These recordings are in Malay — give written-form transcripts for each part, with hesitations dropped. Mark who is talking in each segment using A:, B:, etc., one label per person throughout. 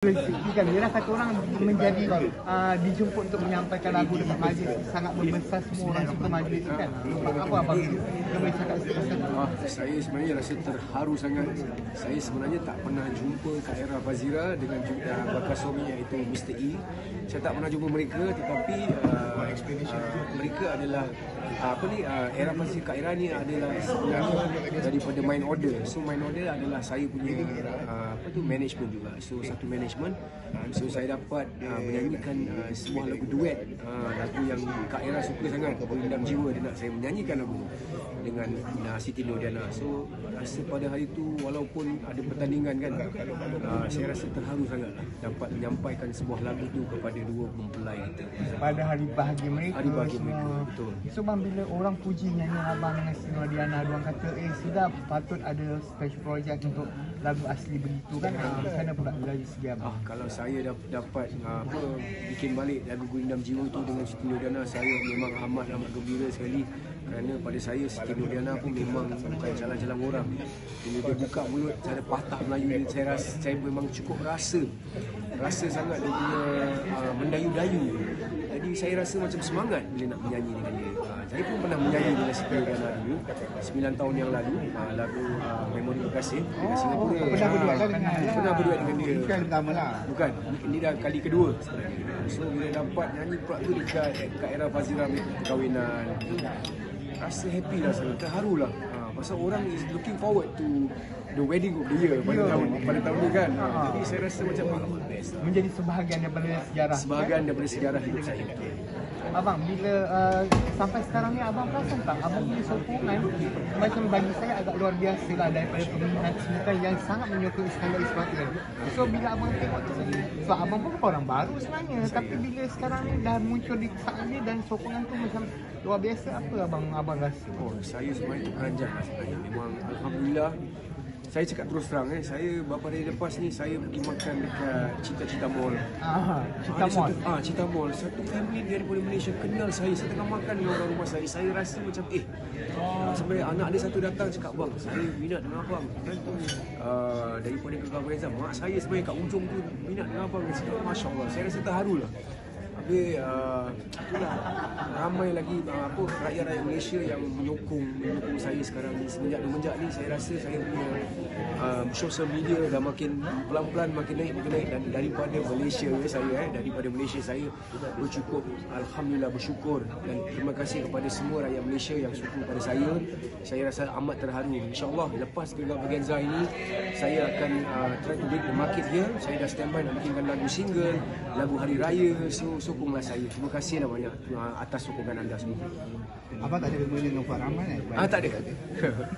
A: Kan ialah satu orang menjadi dijemput untuk menyampaikan lagu dekat majlis sangat membesar, semua orang suka majlis kan. Apa abang boleh cakap sikit?
B: Saya sebenarnya rasa terharu sangat. Saya sebenarnya tak pernah jumpa Kak Era Fazira dengan bakal suami iaitu Mr. E. Saya tak pernah jumpa mereka, tetapi mereka adalah Era Fazira, Kak Era ni adalah sebenarnya daripada Mind Order. So Mind Order adalah saya punya management juga. So satu management. So saya dapat menyanyikan sebuah lagu duet, lagu yang Kak Era suka sangat, Berendam Jiwa. Dia nak saya menyanyikan lagu dengan Siti Nurdiana. So rasa pada hari itu walaupun ada pertandingan kan, saya rasa terharu sangat dapat menyampaikan sebuah lagu itu kepada dua mempelai kita
A: pada hari bahagia mereka.
B: Hari bahagia mereka, betul.
A: So bang, bila orang puji nyanyian abang dengan Siti Nurdiana, diorang kata sudah patut ada special project untuk lagu asli begitu kan. Di sana pula dari segi abang.
B: Kalau saya dapat bikin balik lagu Berendam Jiwa itu dengan Siti Nurdiana, saya memang amat gembira sekali. Kerana pada saya Siti Nurdiana pun memang bukan jalan-jalan orang. Bila dia buka mulut, cara patah Melayu dia, saya rasa saya memang cukup rasa sangat dia punya mendayu-dayu. Jadi saya rasa macam semangat bila nak menyanyi dengan dia. Saya pun pernah menyanyi dengan Siti Nurdiana dulu 9 tahun yang lalu, lagu Memori Berkasih dekat Singapura. Pernah berduet dengan dia.
A: Bukan pertama lah.
B: Bukan, ini dah kali kedua sebenarnya. So bila dapat nyanyi pula tu dekat Kak Era Fazira perkahwinan, rasa happy lah saya, terharu lah. Pasal orang is looking forward to the wedding of the year pada tahun ni kan. Jadi saya rasa macam best lah.
A: Menjadi sebahagian daripada sejarah.
B: Sebahagian daripada sejarah hidup saya.
A: Abang, bila sampai sekarang ni abang perasan tak, abang punya sokongan macam bagi saya agak luar biasa lah daripada peminat semua yang sangat menyokong Iskandar Ismail. So bila abang tengok tu, so abang pun orang baru sebenarnya, tapi bila sekarang ni dah muncul di saat ni dan sokongan tu macam luar biasa, apa abang rasa?
B: Saya sebenarnya terperanjat lah sebenarnya. Memang Alhamdulillah. Saya cakap terus terang, saya beberapa hari lepas ni saya pergi makan dekat Cita Mall. Cita Mall. Satu family daripada Malaysia kenal saya tengah makan dengan orang rumah saya. Saya rasa macam sampai anak dia satu datang cakap, bang, saya minat dengan abang. Daripada Kekal Reza, mak saya sebenarnya kat ujung tu minat dengan abang. Saya cakap, Masya Allah, saya rasa terharu lah. Habis itulah, ramai lagi rakyat-rakyat Malaysia yang menyokong saya sekarang ni. Semenjak ni saya rasa saya punya social media dah makin pelan-pelan makin naik, dan daripada Malaysia saya bercukup, Alhamdulillah, bersyukur dan terima kasih kepada semua rakyat Malaysia yang sokong pada saya. Saya rasa amat terharu. InsyaAllah lepas Gegar Bergenza ini saya akan try to break the market here. Saya dah standby nak bikinkan lagu single, lagu Hari Raya. So sokonglah saya. Terima kasih banyak atas sokongan anda semua.
A: Abang tak ada bermula dengan Fuad Rahman
B: Tak ada.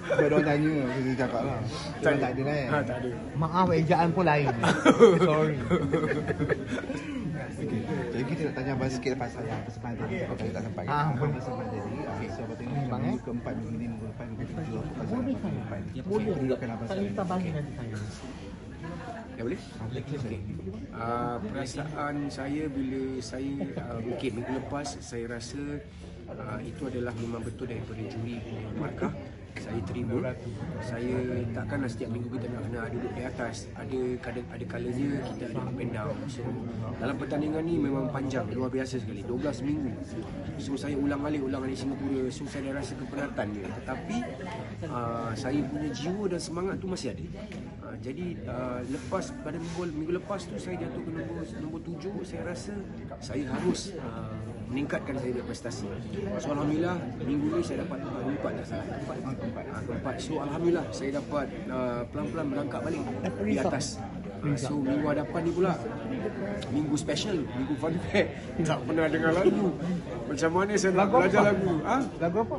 A: Kalau orang tanya, kita cakap lah. Tak ada lah
B: tak ada.
A: Maaf, ejaan pun lain. Sorry.
C: Jadi kita nak tanya abang sikit pasal yang persembahan tadi. Kalau kita tak sempat persembahan tadi. So abang tengok minggu keempat, minggu ni, minggu depan, minggu ketujuh. Boleh.
A: Tak minta bagi nanti saya.
B: Ya boleh? Okay. Perasaan saya bila saya minggu lepas saya rasa itu adalah memang betul daripada juri markah. Saya terima. Saya takkanlah setiap minggu kita nak duduk di atas. Ada kalanya kita ada up and down. So dalam pertandingan ni memang panjang, luar biasa sekali, 12 minggu. So saya ulang alik Singapura. So saya dah rasa kepenatan dia. Tetapi saya punya jiwa dan semangat tu masih ada. Jadi lepas pada minggu lepas tu saya jatuh ke nombor 7, saya rasa saya harus meningkatkan saya punya prestasi. So alhamdulillah minggu ni saya dapat keempat. So alhamdulillah saya dapat pelan-pelan melangkah balik di atas. So minggu hadapan ni pula minggu special, minggu fun fair. Tak pernah dengar lagu. Macam mana saya nak belajar lagu?
A: Lagu apa?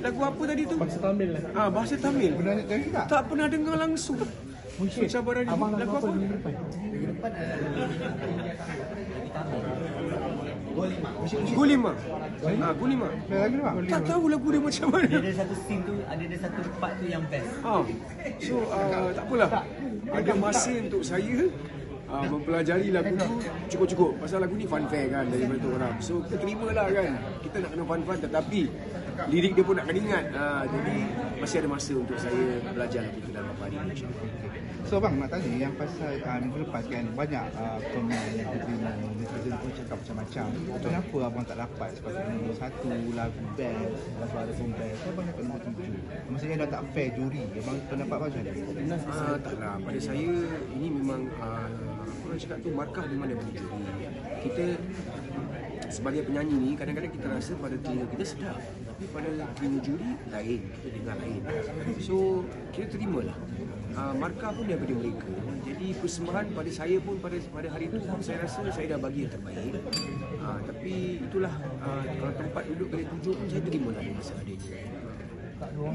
B: Lagu apa tadi tu?
A: Bahasa Tamil lah.
B: Bahasa Tamil.
A: Pernah dengar tak?
B: Tak pernah dengar langsung.
A: Cabaran abang lagu apa? Minggu depan
B: Gulima. Tak tahu lagu dia macam mana.
D: Ada satu scene tu, ada satu part tu yang best.
B: So tak apalah. Ada masa untuk saya mempelajari lagu tu cukup-cukup. Pasal lagu ni fun fair kan daripada tu orang. So kita terima lah kan. Kita nak kena fun-fun, tetapi lirik dia pun nak kena ingat. Jadi masih ada masa untuk saya belajar lagi tu dalam beberapa hari ni, insyaAllah.
C: So bang, nak tanya yang pasal minggu lepas kan banyak komen yang netizen pun cakap macam-macam. Kenapa abang tak dapat sepatutnya nombor 1 lagu best, lagu ada pun best, saya banyak nombor 7. Maksudnya dah tak fair juri. Abang pendapat macam mana?
B: Taklah, pada saya ini memang orang cakap tu markah di mana bagi juri. Kita sebagai penyanyi ni kadang-kadang kita rasa pada telinga kita sedap, tapi pada telinga juri lain, kita dengar lain. So kita terimalah. Markah pun daripada mereka. Jadi persembahan pada saya pun pada hari itu pun saya rasa saya dah bagi yang terbaik. Tapi itulah, kalau tempat duduk dari 7 pun saya terimalah dengan seadanya.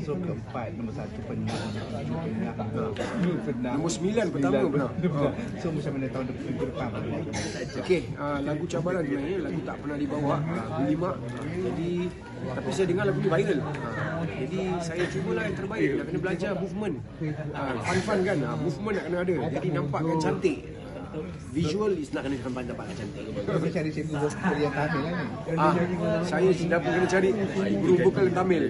C: So keempat, nombor 1 penang,
B: Nombor 9 pertama pernah.
C: So macam mana tahun depan?
B: Okey, lagu cabaran sebenarnya lagu tak pernah dibawa Bulimak. Jadi tapi saya dengar lagu ni viral. Jadi saya cubalah yang terbaik. Nak kena belajar movement. Fun kan, movement nak kena ada. Jadi nampakkan cantik. Visual is nak kena nampak cantik.
C: Kena cari cikgu vokal yang Tamil lah ni.
B: Saya sudah pun kena cari guru vokal Tamil.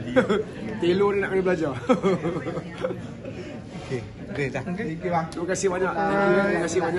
B: Taylor dia nak kena belajar.
C: Okey, dah. Thank you bang.
B: Terima kasih banyak. Terima kasih banyak.